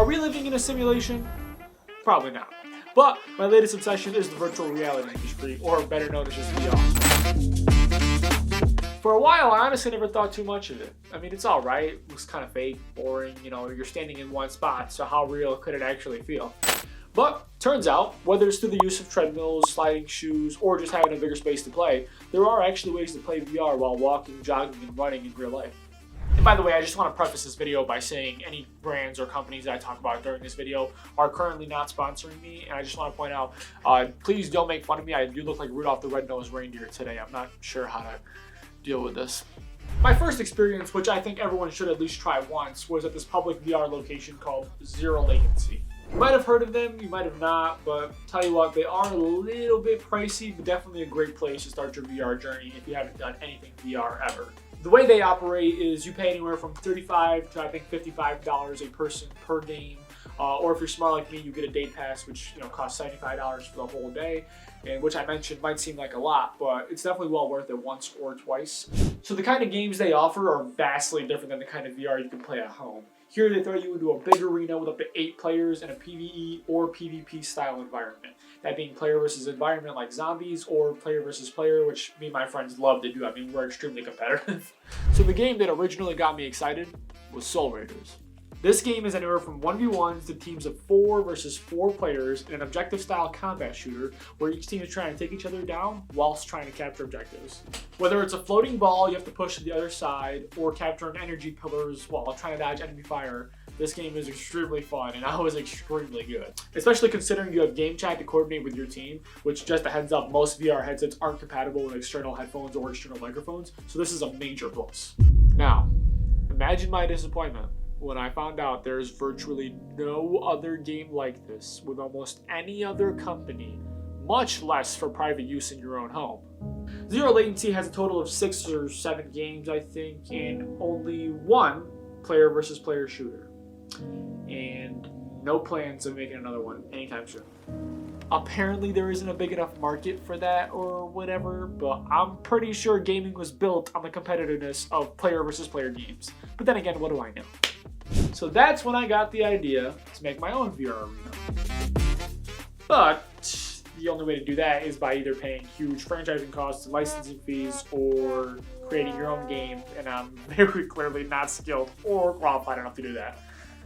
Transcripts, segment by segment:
Are we living in a simulation? Probably not. But my latest obsession is the virtual reality industry, or better known as just VR. For a while, I honestly never thought too much of it. I mean, it's alright, it looks kind of fake, boring, you know, you're standing in one spot, so how real could it actually feel? But turns out, whether it's through the use of treadmills, sliding shoes, or just having a bigger space to play, there are actually ways to play VR while walking, jogging, and running in real life. And by the way, I just want to preface this video by saying any brands or companies that I talk about during this video are currently not sponsoring me, and I just want to point out, please don't make fun of me. I do look like Rudolph the Red-Nosed Reindeer today. I'm not sure how to deal with this. My first experience, which I think everyone should at least try once, was at this public VR location called Zero Latency. You might have heard of them, you might have not, but tell you what, they are a little bit pricey, but definitely a great place to start your VR journey if you haven't done anything VR ever. The way they operate is you pay anywhere from $35 to I think $55 a person per game, or if you're smart like me, you get a day pass, which costs $75 for the whole day, and which I mentioned might seem like a lot, but it's definitely well worth it once or twice. So the kind of games they offer are vastly different than the kind of VR you can play at home. Here they throw you into a big arena with up to 8 players in a PvE or PvP style environment. That being player versus environment like zombies, or player versus player, which me and my friends love to do. I mean, we're extremely competitive. So the game that originally got me excited was Soul Raiders. This game is anywhere from 1v1s to teams of 4 versus 4 players in an objective style combat shooter where each team is trying to take each other down whilst trying to capture objectives. Whether it's a floating ball you have to push to the other side or capturing energy pillars while trying to dodge enemy fire, this game is extremely fun and I was extremely good. Especially considering you have game chat to coordinate with your team, which just a heads up, most VR headsets aren't compatible with external headphones or external microphones, so this is a major plus. Now, imagine my disappointment when I found out there's virtually no other game like this with almost any other company, much less for private use in your own home. Zero Latency has a total of 6 or 7 games, I think, and only one player versus player shooter. And no plans of making another one anytime soon. Apparently there isn't a big enough market for that or whatever, but I'm pretty sure gaming was built on the competitiveness of player versus player games. But then again, what do I know? So that's when I got the idea to make my own VR arena. But the only way to do that is by either paying huge franchising costs and licensing fees or creating your own game, and I'm very clearly not skilled or qualified enough to do that.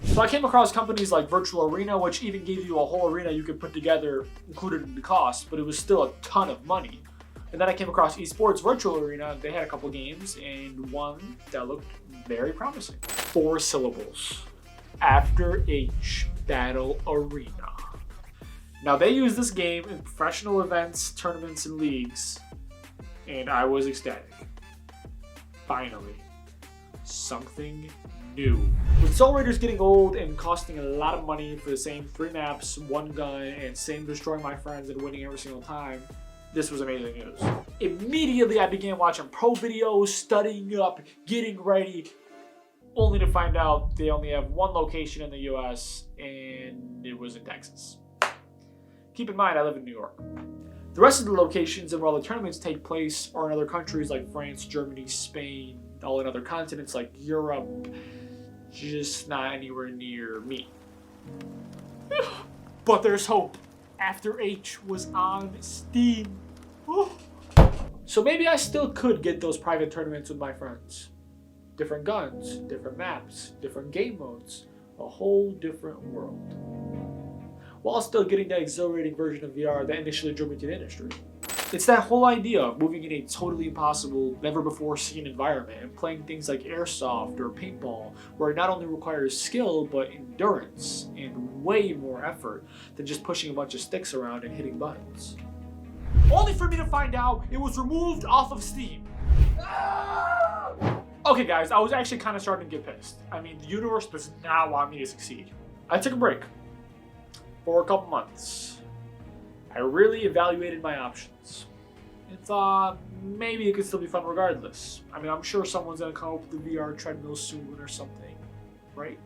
So I came across companies like Virtual Arena, which even gave you a whole arena you could put together included in the cost, but it was still a ton of money. And then I came across Esports Virtual Arena. They had a couple games and one that looked very promising. 4 syllables. After H Battle Arena. Now they use this game in professional events, tournaments, and leagues, and I was ecstatic. Finally, something new. With Soul Raiders getting old and costing a lot of money for the same 3 maps, 1 gun, and same destroying my friends and winning every single time, this was amazing news. Immediately I began watching pro videos, studying up, getting ready, only to find out they only have 1 location in the US, and it was in Texas. Keep in mind, I live in New York. The rest of the locations and where all the tournaments take place are in other countries like France, Germany, Spain, all in other continents like Europe, just not anywhere near me. But there's hope. After H was on Steam. So maybe I still could get those private tournaments with my friends. Different guns, different maps, different game modes, a whole different world. While still getting that exhilarating version of VR that initially drew me to the industry. It's that whole idea of moving in a totally impossible, never before seen environment and playing things like airsoft or paintball, where it not only requires skill, but endurance and way more effort than just pushing a bunch of sticks around and hitting buttons. Only for me to find out it was removed off of Steam. Okay guys, I was actually kind of starting to get pissed. I mean, the universe does not want me to succeed. I took a break for a couple months. I really evaluated my options and thought maybe it could still be fun regardless. I mean, I'm sure someone's gonna come up with the VR treadmill soon or something, right?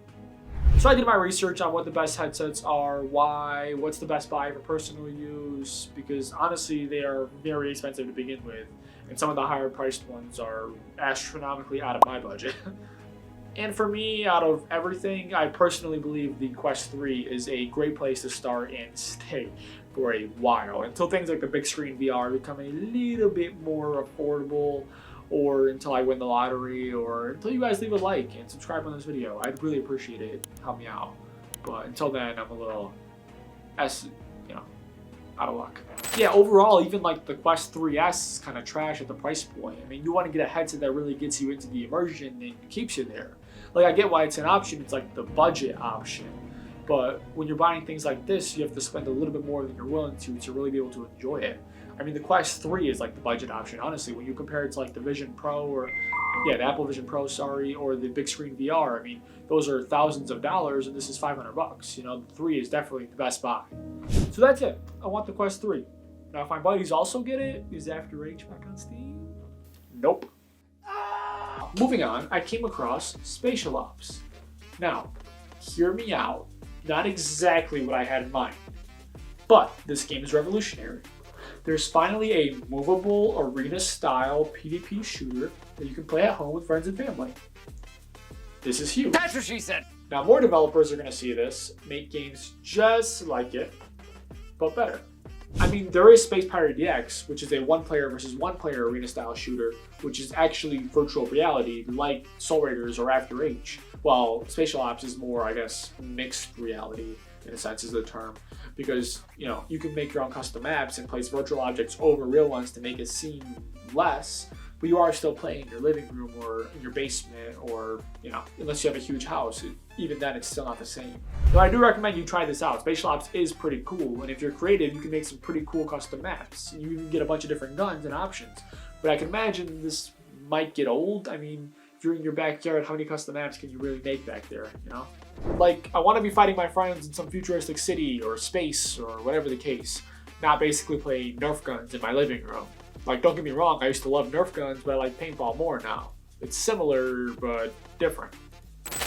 So I did my research on what the best headsets are, why, what's the best buy for personal use, because honestly they are very expensive to begin with, and some of the higher priced ones are astronomically out of my budget. And for me, out of everything, I personally believe the Quest 3 is a great place to start and stay for a while, until things like the big screen VR become a little bit more affordable, or until I win the lottery, or until you guys leave a like and subscribe on this video. I'd really appreciate it. Help me out. But until then, I'm a little, out of luck. Yeah, overall, even like the Quest 3S is kind of trash at the price point. I mean, you want to get a headset that really gets you into the immersion and keeps you there. Like, I get why it's an option. It's like the budget option. But when you're buying things like this, you have to spend a little bit more than you're willing to really be able to enjoy it. I mean, the Quest 3 is like the budget option, honestly. When you compare it to like the Vision Pro or, the Apple Vision Pro, or the big screen VR, I mean, those are thousands of dollars and this is $500. You know, the 3 is definitely the best buy. So that's it. I want the Quest 3. Now, if my buddies also get it, is After H back on Steam? Nope. Moving on, I came across Spatial Ops. Now, hear me out. Not exactly what I had in mind, but this game is revolutionary. There's finally a movable arena-style PvP shooter that you can play at home with friends and family. This is huge. That's what she said. Now, more developers are going to see this, make games just like it, but better. I mean, there is Space Pirate DX, which is a one-player versus one-player arena-style shooter, which is actually virtual reality, like Soul Raiders or After H, while Spatial Ops is more, I guess, mixed reality, in a sense is the term, because, you can make your own custom maps and place virtual objects over real ones to make it seem less, but you are still playing in your living room or in your basement or, unless you have a huge house. Even then, it's still not the same. Now, I do recommend you try this out. Spatial Ops is pretty cool, and if you're creative, you can make some pretty cool custom maps. You can get a bunch of different guns and options, but I can imagine this might get old. I mean, if you're in your backyard, how many custom maps can you really make back there, Like, I want to be fighting my friends in some futuristic city or space or whatever the case, not basically play Nerf guns in my living room. Like, don't get me wrong, I used to love Nerf guns, but I like paintball more now. It's similar, but different.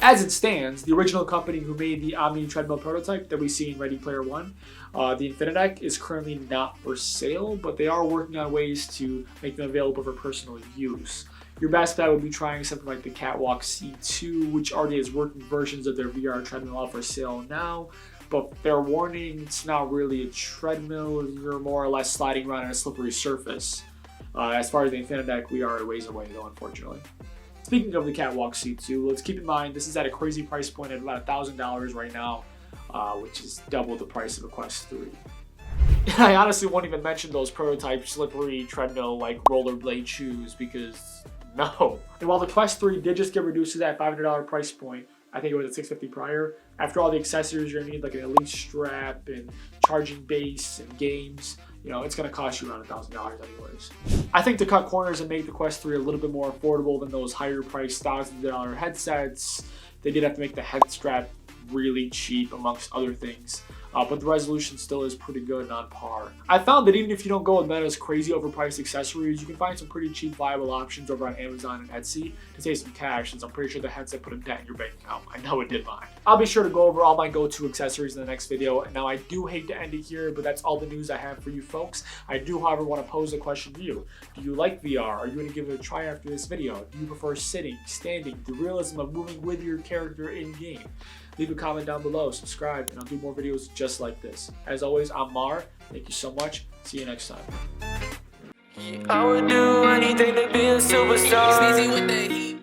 As it stands, the original company who made the Omni treadmill prototype that we see in Ready Player One, the Infinitec, is currently not for sale, but they are working on ways to make them available for personal use. Your best bet would be trying something like the Catwalk C2, which already has working versions of their VR treadmill out for sale now, but they're warning it's not really a treadmill, you're more or less sliding around on a slippery surface. As far as the Infinitec, we are a ways away though, unfortunately. Speaking of the Catwalk C2, let's keep in mind this is at a crazy price point at about $1,000 right now, which is double the price of a Quest 3. I honestly won't even mention those prototype slippery treadmill like rollerblade shoes because no. And while the Quest 3 did just get reduced to that $500 price point, I think it was at $650 prior, after all the accessories you're gonna need, like an elite strap and charging base and games, it's gonna cost you around $1,000 anyways. I think to cut corners and make the Quest 3 a little bit more affordable than those higher priced $1,000 headsets, they did have to make the head strap really cheap amongst other things. But the resolution still is pretty good and on par. I found that even if you don't go with Meta's crazy overpriced accessories, you can find some pretty cheap viable options over on Amazon and Etsy to save some cash, since I'm pretty sure the headset put a dent in your bank account. I know it did mine. I'll be sure to go over all my go-to accessories in the next video. And now I do hate to end it here, but that's all the news I have for you folks. I do, however, want to pose a question to you. Do you like VR? Are you going to give it a try after this video? Do you prefer sitting, standing, the realism of moving with your character in-game? Leave a comment down below, subscribe, and I'll do more videos just like this. As always, I'm Mar. Thank you so much. See you next time. I would do anything to be a superstar. It's easy with the heat.